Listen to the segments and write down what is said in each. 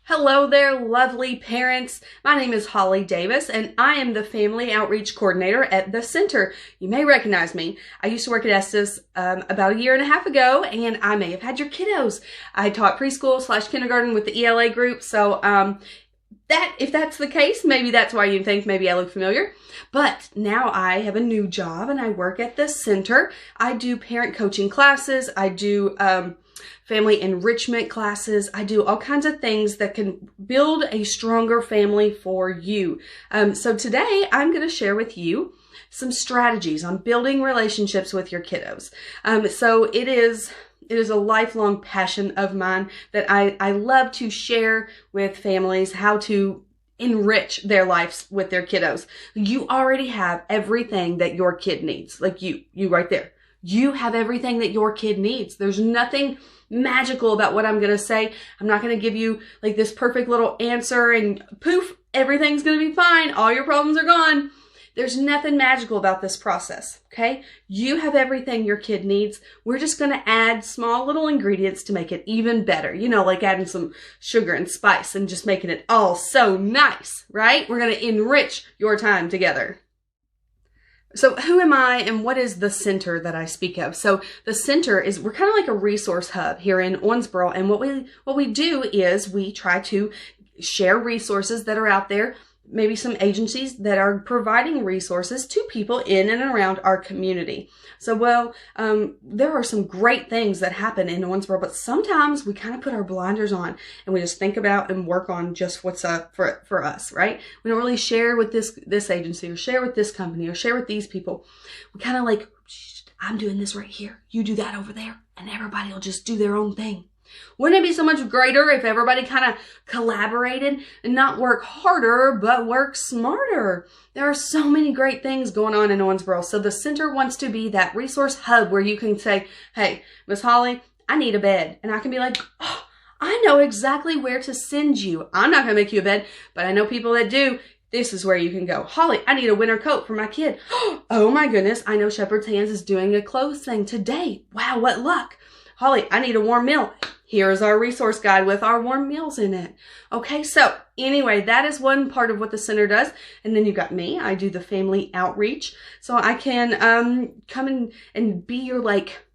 Hello there, lovely parents. My name is Holly Davis, and I am the Family Outreach Coordinator at the Center. You may recognize me. I used to work at Estes about a year and a half ago, and I may have had your kiddos. I taught preschool/kindergarten with the ELA group, so if that's the case, maybe that's why you think maybe I look familiar. But now I have a new job, and I work at the Center. I do parent coaching classes. I do family enrichment classes. I do all kinds of things that can build a stronger family for you. So today I'm going to share with you some strategies on building relationships with your kiddos. So it is a lifelong passion of mine that I love to share with families how to enrich their lives with their kiddos. You already have everything that your kid needs. Like you right there. You have everything that your kid needs. There's nothing magical about what I'm going to say. I'm not going to give you like this perfect little answer and poof, everything's going to be fine. All your problems are gone. There's nothing magical about this process, okay? You have everything your kid needs. We're just going to add small little ingredients to make it even better. You know, like adding some sugar and spice and just making it all so nice, right? We're going to enrich your time together. So who am I and what is the Center that I speak of? So the Center is, we're kind of like a resource hub here in Owensboro. And what we do is we try to share resources that are out there, maybe some agencies that are providing resources to people in and around our community. So, there are some great things that happen in Owensboro, but sometimes we kind of put our blinders on and we just think about and work on just what's up for us, right? We don't really share with this agency or share with this company or share with these people. We kind of like, I'm doing this right here. You do that over there, and everybody will just do their own thing. Wouldn't it be so much greater if everybody kind of collaborated and not work harder, but work smarter? There are so many great things going on in Owensboro. So the Center wants to be that resource hub where you can say, hey, Miss Holly, I need a bed. And I can be like, oh, I know exactly where to send you. I'm not going to make you a bed, but I know people that do. This is where you can go. Holly, I need a winter coat for my kid. Oh my goodness, I know Shepherd's Hands is doing a clothes thing today. Wow, what luck. Holly, I need a warm meal. Here's our resource guide with our warm meals in it. Okay, so anyway, that is one part of what the Center does. And then you got me. I do the family outreach. So I can come in and be your like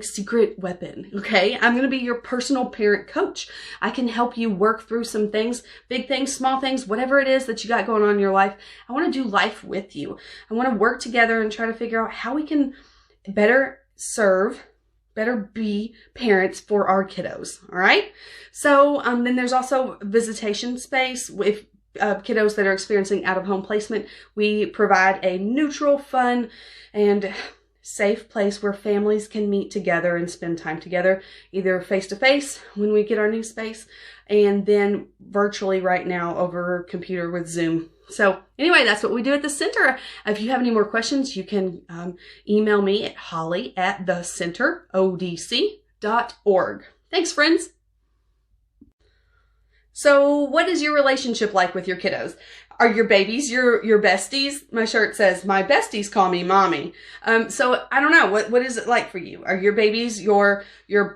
secret weapon, okay? I'm going to be your personal parent coach. I can help you work through some things, big things, small things, whatever it is that you got going on in your life. I want to do life with you. I want to work together and try to figure out how we can better be parents for our kiddos, all right? So then there's also visitation space. If kiddos that are experiencing out-of-home placement, we provide a neutral, fun, and safe place where families can meet together and spend time together, either face-to-face when we get our new space, and then virtually right now over computer with Zoom. So anyway, that's what we do at the Center. If you have any more questions, you can email me at holly@thecenterodc.org. Thanks, friends. So what is your relationship like with your kiddos? Are your babies your besties? My shirt says, my besties call me mommy. So I don't know. What is it like for you? Are your babies your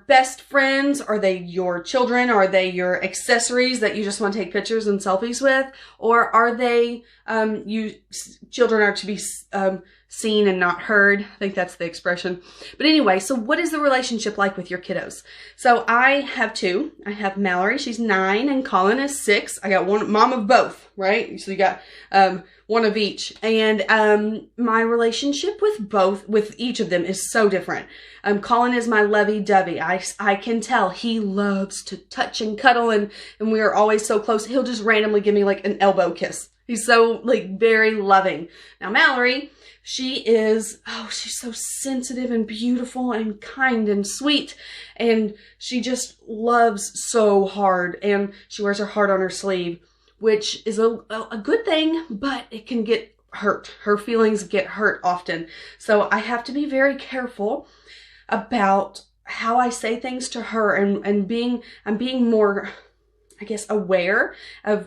best friends? Are they your children? Are they your accessories that you just want to take pictures and selfies with? Or are they, children are to be seen and not heard? I think that's the expression. But anyway, so what is the relationship like with your kiddos? So I have two. I have Mallory, she's 9, and Colin is 6. I got one mom of both, right? So you got one of each. And my relationship with each of them is so different. Colin is my lovey-dovey. I can tell he loves to touch and cuddle, and we are always so close. He'll just randomly give me like an elbow kiss. He's so like very loving. Now Mallory, she's so sensitive and beautiful and kind and sweet, and she just loves so hard, and she wears her heart on her sleeve, which is a good thing, but it can get hurt. Her feelings get hurt often. So I have to be very careful about how I say things to her, and I'm being more, I guess, aware of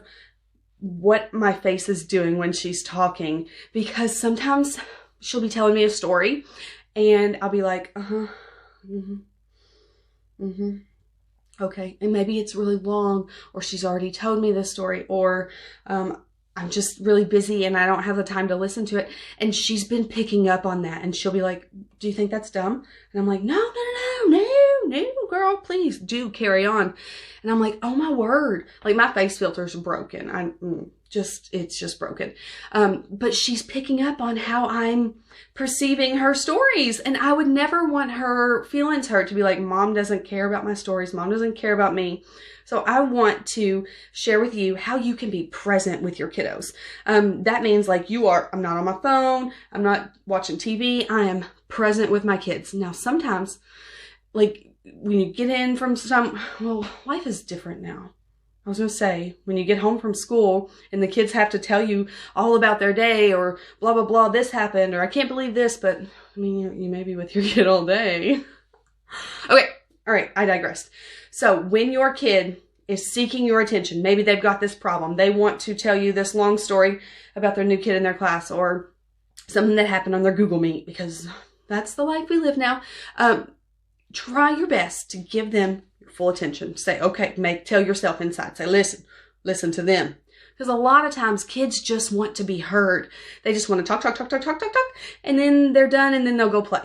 what my face is doing when she's talking, because sometimes she'll be telling me a story and I'll be like, Okay, and maybe it's really long, or she's already told me this story, or I'm just really busy and I don't have the time to listen to it. And she's been picking up on that, and she'll be like, do you think that's dumb? And I'm like, no, girl, please do carry on. And I'm like, oh my word, like my face filter's broken. It's just broken. But she's picking up on how I'm perceiving her stories, and I would never want her feelings hurt, to be like, mom doesn't care about my stories. Mom doesn't care about me. So I want to share with you how you can be present with your kiddos. That means like I'm not on my phone. I'm not watching TV. I am present with my kids. Now, sometimes like when you get in from life is different now. I was going to say, when you get home from school and the kids have to tell you all about their day, or blah, blah, blah, this happened, or I can't believe this, but I mean, you may be with your kid all day. Okay. All right. I digressed. So when your kid is seeking your attention, maybe they've got this problem. They want to tell you this long story about their new kid in their class, or something that happened on their Google Meet, because that's the life we live now. Try your best to give them your full attention. Say, okay, tell yourself inside. Say, listen to them. Because a lot of times kids just want to be heard. They just want to talk, and then they're done, and then they'll go play.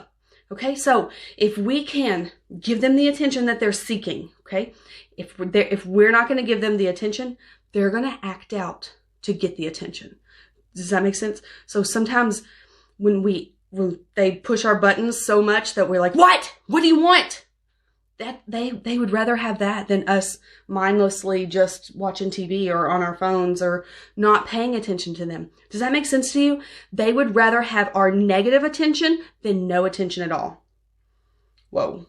Okay, so if we can give them the attention that they're seeking, okay, if we're not going to give them the attention, they're going to act out to get the attention. Does that make sense? So sometimes when they push our buttons so much that we're like, what do you want? That they would rather have that than us mindlessly just watching TV or on our phones or not paying attention to them. Does that make sense to you? They would rather have our negative attention than no attention at all. Whoa.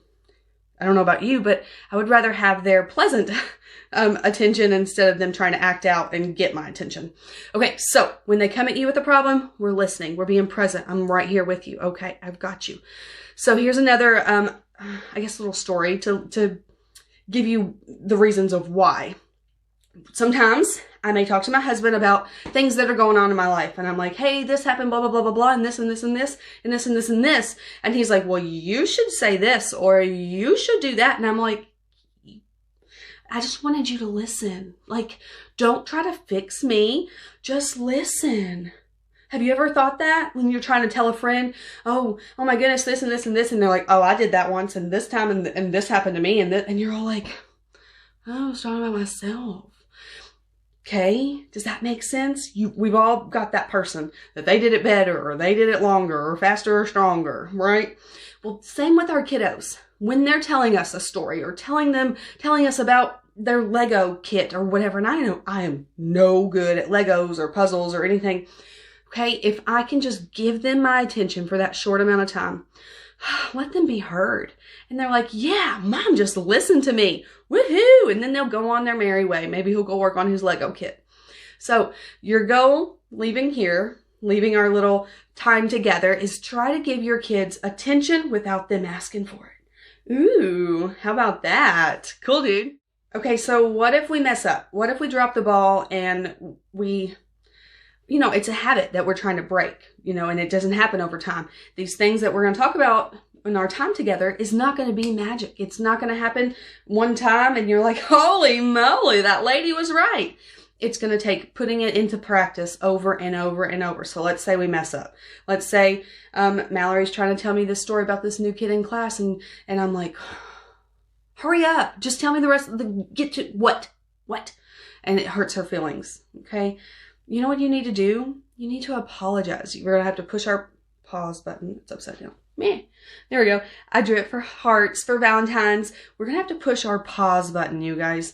I don't know about you, but I would rather have their pleasant attention instead of them trying to act out and get my attention. Okay, so when they come at you with a problem, we're listening. We're being present. I'm right here with you. Okay, I've got you. So here's another, I guess, little story to give you the reasons of why. Sometimes I may talk to my husband about things that are going on in my life, and I'm like, hey, this happened, blah, blah, blah, blah, blah, and this, and this, and this, and this, and this, and this. And he's like, well, you should say this, or you should do that. And I'm like, I just wanted you to listen. Like, don't try to fix me. Just listen. Have you ever thought that when you're trying to tell a friend, oh my goodness, this and this and this, and they're like, oh, I did that once, and this time, and this happened to me, and you're all like, oh, I was talking about myself. Okay, does that make sense? We've all got that person that they did it better, or they did it longer, or faster, or stronger, right? Well, same with our kiddos. When they're telling us a story, or telling us about their Lego kit or whatever, and I know I am no good at Legos or puzzles or anything. Okay, if I can just give them my attention for that short amount of time, let them be heard. And they're like, yeah, mom just listened to me. Woohoo! And then they'll go on their merry way. Maybe he'll go work on his Lego kit. So your goal, leaving our little time together, is try to give your kids attention without them asking for it. Ooh, how about that? Cool, dude. Okay, so what if we mess up? What if we drop the ball and it's a habit that we're trying to break, and it doesn't happen over time. These things that we're going to talk about in our time together is not going to be magic. It's not going to happen one time and you're like, holy moly, that lady was right. It's going to take putting it into practice over and over and over. So let's say we mess up. Let's say Mallory's trying to tell me this story about this new kid in class, and I'm like, hurry up. Just tell me the rest get to what? And it hurts her feelings. Okay. You know what you need to do? You need to apologize. You're going to have to push our pause button. It's upside down. Meh. There we go. I drew it for hearts, for Valentine's. We're going to have to push our pause button, you guys.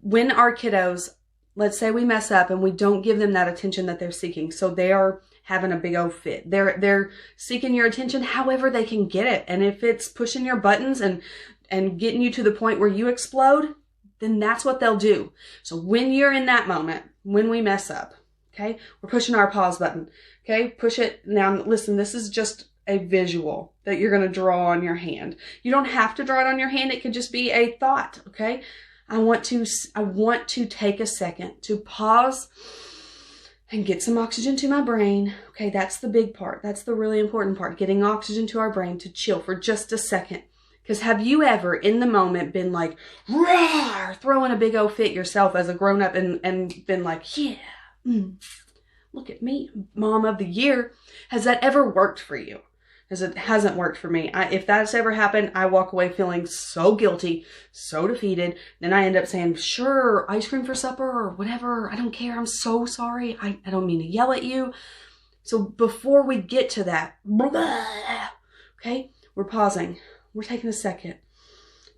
When our kiddos, let's say we mess up and we don't give them that attention that they're seeking. So they are having a big old fit. They're seeking your attention however they can get it. And if it's pushing your buttons and getting you to the point where you explode, then that's what they'll do. So when you're in that moment, when we mess up, okay, we're pushing our pause button. Okay, push it. Now, listen, this is just a visual that you're going to draw on your hand. You don't have to draw it on your hand. It could just be a thought, okay? I want to take a second to pause and get some oxygen to my brain. Okay, that's the big part. That's the really important part. Getting oxygen to our brain to chill for just a second. Because have you ever in the moment been like, roar, throwing a big old fit yourself as a grown up and been like, yeah, look at me, mom of the year. Has that ever worked for you? Because it hasn't worked for me. If that's ever happened, I walk away feeling so guilty, so defeated. Then I end up saying, sure, ice cream for supper or whatever. I don't care. I'm so sorry. I don't mean to yell at you. So before we get to that, okay, we're pausing. We're taking a second.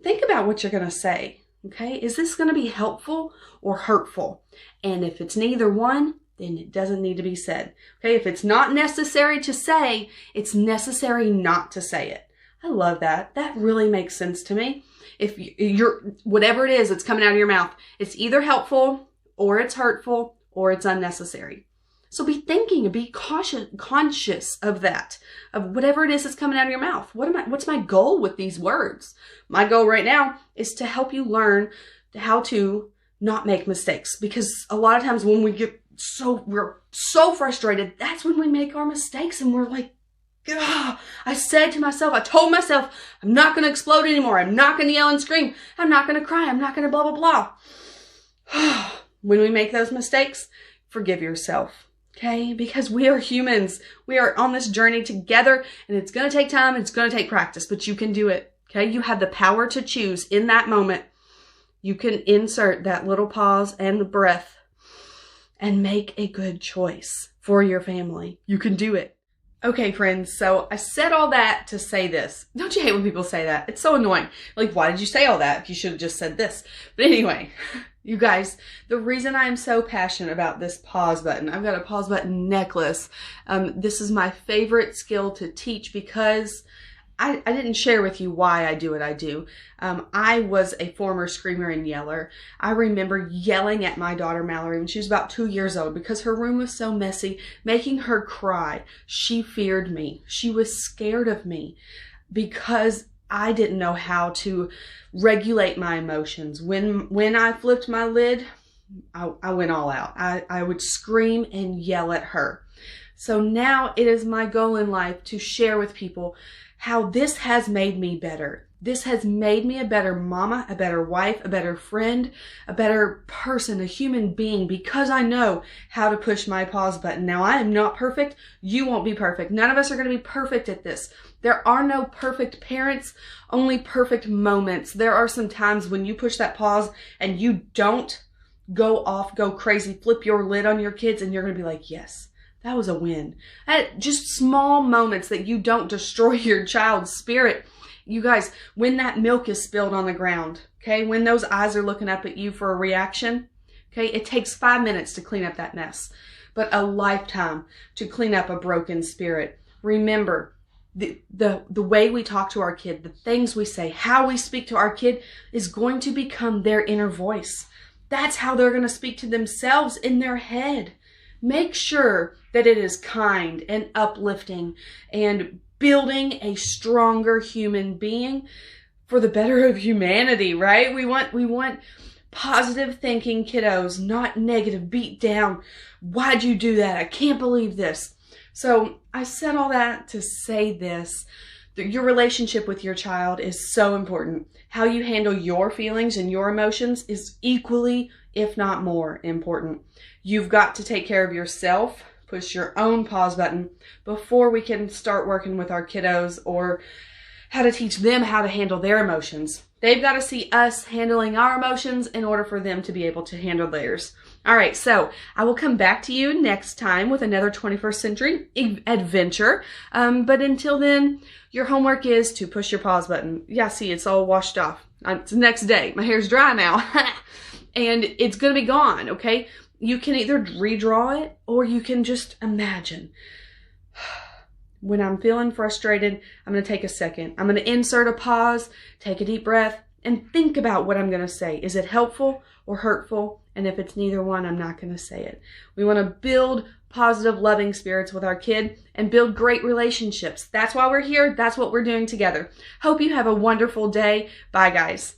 Think about what you're going to say, okay? Is this going to be helpful or hurtful? And if it's neither one, then it doesn't need to be said, okay? If it's not necessary to say, it's necessary not to say it. I love that. That really makes sense to me. If you're, whatever it is that's coming out of your mouth, it's either helpful or it's hurtful or it's unnecessary. So be thinking and be conscious of that, of whatever it is that's coming out of your mouth. What's my goal with these words? My goal right now is to help you learn how to not make mistakes, because a lot of times when we're so frustrated, that's when we make our mistakes and we're like, ugh. I told myself, I'm not going to explode anymore. I'm not going to yell and scream. I'm not going to cry. I'm not going to blah, blah, blah. When we make those mistakes, forgive yourself. Okay, because we are humans. We are on this journey together, and it's going to take time. It's going to take practice, but you can do it. Okay, you have the power to choose in that moment. You can insert that little pause and the breath and make a good choice for your family. You can do it. Okay, friends, so I said all that to say this. Don't you hate when people say that? It's so annoying. Like, why did you say all that? You should have just said this. But anyway, you guys, the reason I'm so passionate about this pause button, I've got a pause button necklace. This is my favorite skill to teach because I didn't share with you why I do what I do. I was a former screamer and yeller. I remember yelling at my daughter Mallory when she was about 2 years old because her room was so messy, making her cry. She feared me. She was scared of me because I didn't know how to regulate my emotions. When I flipped my lid, I went all out. I would scream and yell at her. So now it is my goal in life to share with people how this has made me better. This has made me a better mama, a better wife, a better friend, a better person, a human being, because I know how to push my pause button. Now, I am not perfect. You won't be perfect. None of us are going to be perfect at this. There are no perfect parents, only perfect moments. There are some times when you push that pause and you don't go off, go crazy, flip your lid on your kids, and you're going to be like, yes. That was a win. Just small moments that you don't destroy your child's spirit. You guys, when that milk is spilled on the ground, okay, when those eyes are looking up at you for a reaction, okay, it takes 5 minutes to clean up that mess, but a lifetime to clean up a broken spirit. Remember, the way we talk to our kid, the things we say, how we speak to our kid is going to become their inner voice. That's how they're going to speak to themselves in their head. Make sure that it is kind and uplifting and building a stronger human being for the better of humanity, right? We want positive thinking kiddos, not negative, beat down. Why'd you do that? I can't believe this. So I said all that to say this. Your relationship with your child is so important. How you handle your feelings and your emotions is equally, if not more, important. You've got to take care of yourself, push your own pause button before we can start working with our kiddos or how to teach them how to handle their emotions. They've got to see us handling our emotions in order for them to be able to handle theirs. All right, so I will come back to you next time with another 21st century adventure. But until then, your homework is to push your pause button. Yeah, see, it's all washed off. It's the next day. My hair's dry now. And it's going to be gone, okay? You can either redraw it or you can just imagine. When I'm feeling frustrated, I'm going to take a second. I'm going to insert a pause, take a deep breath, and think about what I'm going to say. Is it helpful or hurtful? And if it's neither one, I'm not going to say it. We want to build positive, loving spirits with our kid and build great relationships. That's why we're here. That's what we're doing together. Hope you have a wonderful day. Bye, guys.